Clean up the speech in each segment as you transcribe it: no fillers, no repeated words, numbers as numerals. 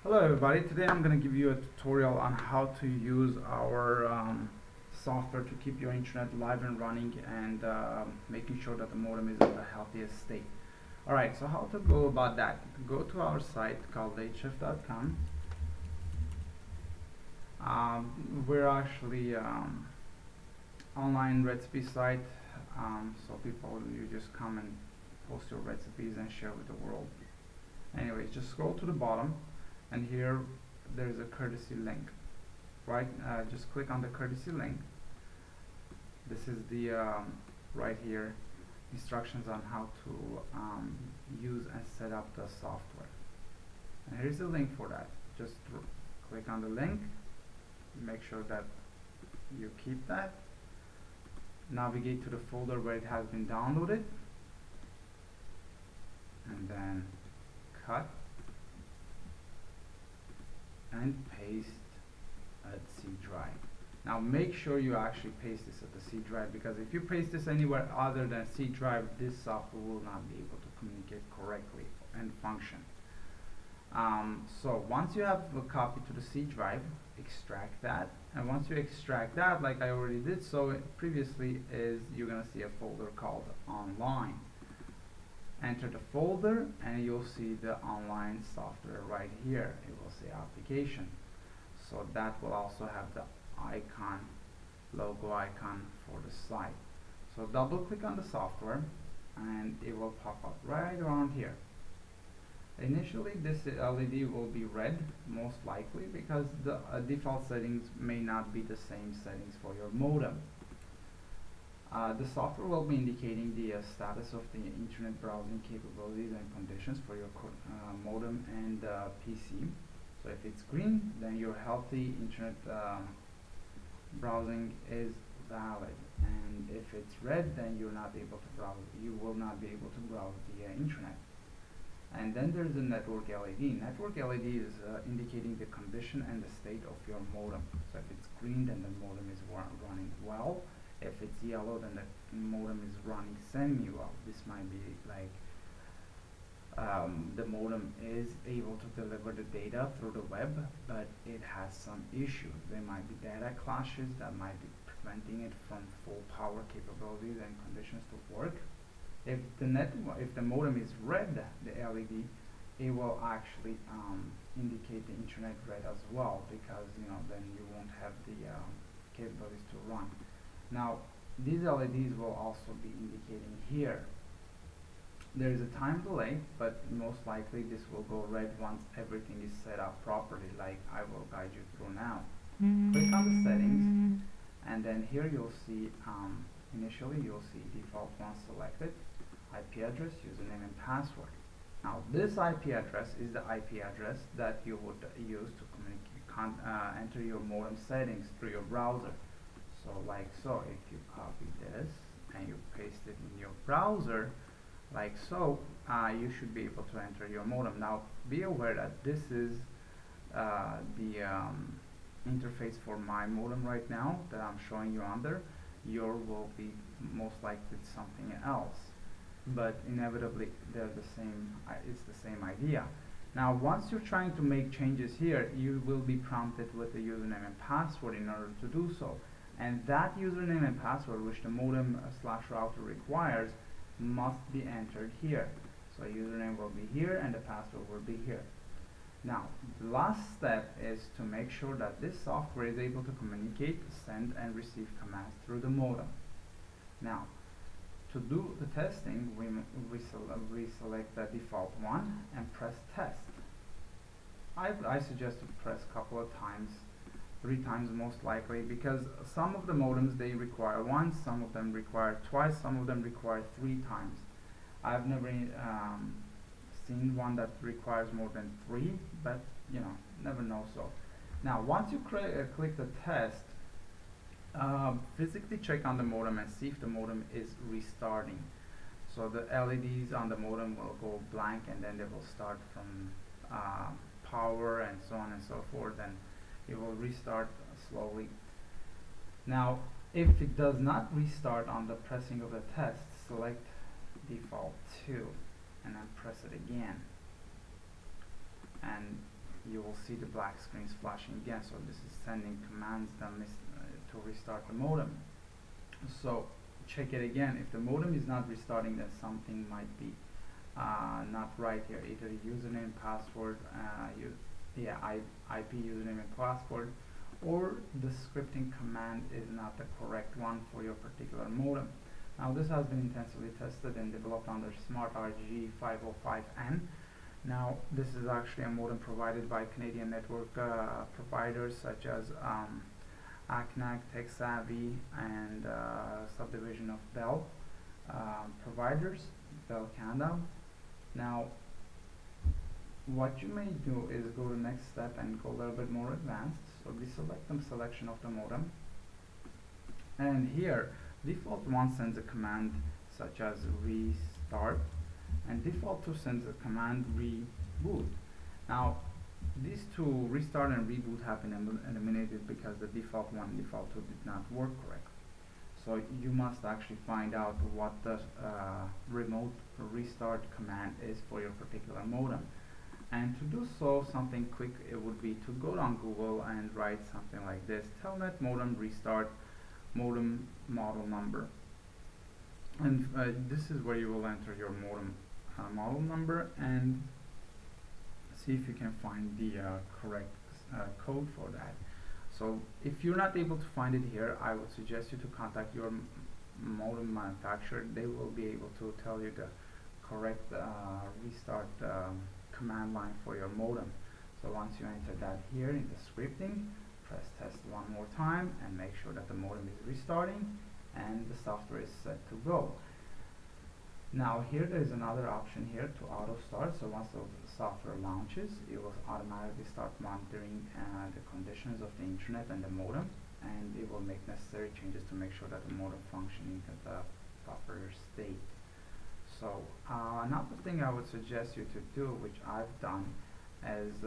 Hello everybody, today I'm going to give you a tutorial on how to use our software to keep your internet live and running and making sure that the modem is in the healthiest state. Alright, so how to go about that? Go to our site called lateshift.com. We're actually online recipe site, so you just come and post your recipes and share with the world. Anyways, just scroll to the bottom and here there's a courtesy link, right? Just click on the courtesy link. This is the right here instructions on how to use and set up the software, and here's the link for that. Just click on the link, make sure that you keep that, navigate to the folder where it has been downloaded, and then cut and paste at C drive. Now make sure you actually paste this at the C drive, because if you paste this anywhere other than C drive, this software will not be able to communicate correctly and function. So once you have a copy to the C drive, extract that, and once you extract that, like I already did so previously, you're gonna see a folder called online. Enter the folder and you'll see the online software right here. It will say application, so that will also have the icon, logo icon for the site. So double click on the software and it will pop up right around here. Initially this LED will be red, most likely, because the default settings may not be the same settings for your modem. The software will be indicating the status of the internet browsing capabilities and conditions for your modem and PC. So if it's green, then your healthy internet browsing is valid, and if it's red, then you're not able to browse. You will not be able to browse the internet. And then there's the network LED. Network LED is indicating the condition and the state of your modem. So if it's green, then the modem is running well. If it's yellow, then the modem is running semi-well. This might be like the modem is able to deliver the data through the web, but it has some issues. There might be data clashes that might be preventing it from full power capabilities and conditions to work. If the modem is red, the LED, it will actually indicate the internet red as well, because then you won't have the capabilities to run. Now these LEDs will also be indicating here. There is a time delay, but most likely this will go red once everything is set up properly, like I will guide you through now. Click on the settings, and then here you'll see initially you'll see default one selected, IP address, username and password. Now this IP address is the IP address that you would use to enter your modem settings through your browser. So like so, if you copy this and you paste it in your browser like so, you should be able to enter your modem. Now be aware that this is the interface for my modem right now that I'm showing you under. Your will be most likely something else, but inevitably they're the same. It's the same idea. Now once you're trying to make changes here, you will be prompted with the username and password in order to do so. And that username and password, which the modem / router requires, must be entered here. So username will be here and the password will be here. Now the last step is to make sure that this software is able to communicate, send and receive commands through the modem. Now to do the testing, we select the default one and press test. I suggest to press a couple of times, 3 times most likely, because some of the modems they require once, some of them require twice, some of them require 3 times. I've never seen one that requires more than 3, but never know. So now once you click the test, physically check on the modem and see if the modem is restarting. So the LEDs on the modem will go blank, and then they will start from power and so on and so forth, and it will restart slowly. Now if it does not restart on the pressing of the test, select default 2 and then press it again, and you will see the black screens flashing again. So this is sending commands to restart the modem. So check it again. If the modem is not restarting, then something might be not right here. Either username, password, IP username and password, or the scripting command is not the correct one for your particular modem. Now this has been intensively tested and developed under Smart RG 505N. Now this is actually a modem provided by Canadian network providers such as ACNAC, TechSavvy, and subdivision of Bell providers, Bell Canada. Now what you may do is go to the next step and go a little bit more advanced. So deselect the selection of the modem, and here default 1 sends a command such as restart, and default 2 sends a command reboot. Now these two, restart and reboot, have been eliminated because the default 1 and default 2 did not work correctly. So you must actually find out what the remote restart command is for your particular modem. And to do so, something quick, it would be to go on Google and write something like this: telnet modem restart modem model number. And this is where you will enter your modem model number and see if you can find the correct code for that. So if you're not able to find it here, I would suggest you to contact your modem manufacturer. They will be able to tell you the correct restart command line for your modem. So once you enter that here in the scripting, press test one more time and make sure that the modem is restarting and the software is set to go. Now here there is another option here to auto start. So once the software launches, it will automatically start monitoring the conditions of the internet and the modem, and it will make necessary changes to make sure that the modem functioning at the proper state. So another thing I would suggest you to do, which I've done, is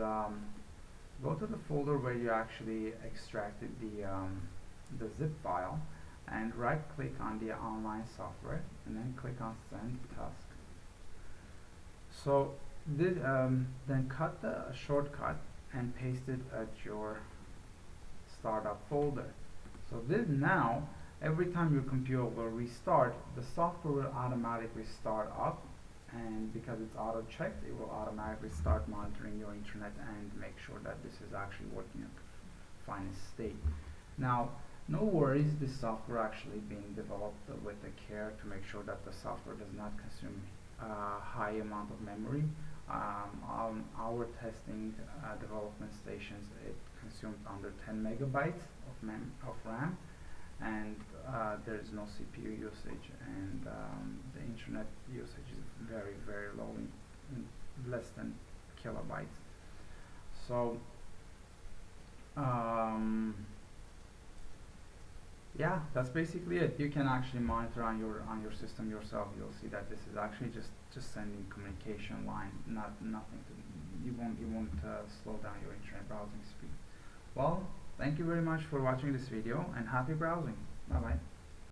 go to the folder where you actually extracted the zip file, and right click on the online software and then click on send task. So then cut the shortcut and paste it at your startup folder. So this now, every time your computer will restart, the software will automatically start up, and because it's auto checked, it will automatically start monitoring your internet and make sure that this is actually working at the finest state. Now no worries, this software actually being developed with the care to make sure that the software does not consume a high amount of memory. On our testing development stations, it consumed under 10 megabytes of RAM, and there is no CPU usage, and the internet usage is very, very low, in less than kilobytes. So yeah, that's basically it. You can actually monitor on your system yourself. You'll see that this is actually just sending communication line, nothing to, you won't slow down your internet browsing speed. Well, thank you very much for watching this video, and happy browsing. Bye bye.